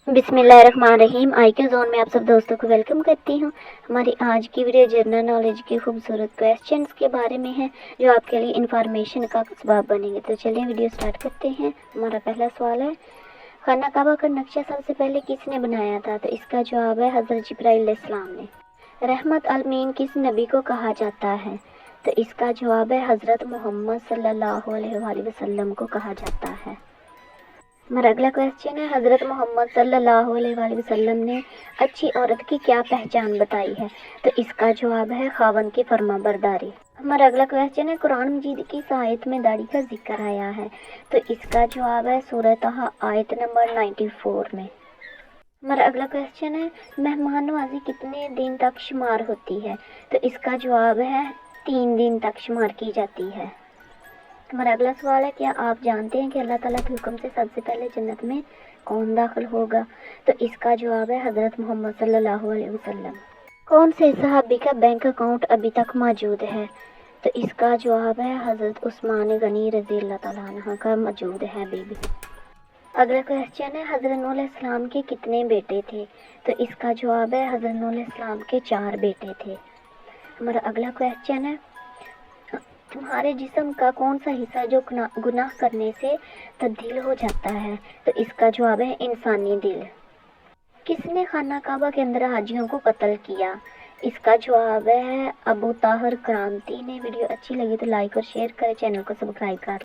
बिस्मिल्लाहिर्रहमानिर्रहीम। IQ zone में आप सब दोस्तों को वेलकम करती हूँ। हमारी आज की वीडियो जनरल नॉलेज के खूबसूरत क्वेश्चंस के बारे में है जो आपके लिए इंफॉर्मेशन का सबब बनेंगे। तो चलिए वीडियो स्टार्ट करते हैं। हमारा पहला सवाल है, खाना काबा का नक्शा सबसे पहले किसने बनाया था? तो इसका जवाब है हज़रत जिब्राइल अलैहिस्सलाम ने। रहमत अलमीन किस नबी को कहा जाता है? तो इसका जवाब है हज़रत मोहम्मद सल्लल्लाहु अलैहि वसल्लम को कहा जाता है। हमारा अगला क्वेश्चन है, हज़रत मोहम्मद सल्लल्लाहु अलैहि वसल्लम ने अच्छी औरत की क्या पहचान बताई है? तो इसका जवाब है खावंद की फर्माबरदारी। हमारा अगला क्वेश्चन है, कुरान मजीद की आयत में दाढ़ी का जिक्र आया है? तो इसका जवाब है सूरह तहा आयत नंबर 94 में। हमारा अगला क्वेश्चन है, मेहमान नवाजी कितने दिन तक शुमार होती है? तो इसका जवाब है 3 दिन तक शुमार की जाती है। हमारा अगला सवाल है, क्या आप जानते हैं कि अल्लाह ताला के हुक्म से सबसे पहले जन्नत में कौन दाखिल होगा? तो इसका जवाब है हज़रत मोहम्मद सल्लल्लाहु अलैहि वसल्लम। कौन से सहाबी का बैंक अकाउंट अभी तक मौजूद है? तो इसका जवाब है हज़रत उस्मान गनी रज़ी अल्लाह ताला अन्हु का मौजूद है अभी भी। अगला क्वेश्चन है, हज़रत नूह अलैहिस्सलाम के कितने बेटे थे? तो इसका जवाब है हज़रत नूह अलैहिस्सलाम के 4 बेटे थे। हमारा अगला क्वेश्चन है, तुम्हारे जिस्म का कौन सा हिस्सा जो गुनाह करने से तब्दील हो जाता है? तो इसका जवाब है इंसानी दिल। किसने खाना काबा के अंदर हाजियों को कत्ल किया? इसका जवाब है अबू ताहिर क्रांति ने। वीडियो अच्छी लगी तो लाइक और शेयर करें, चैनल को सब्सक्राइब कर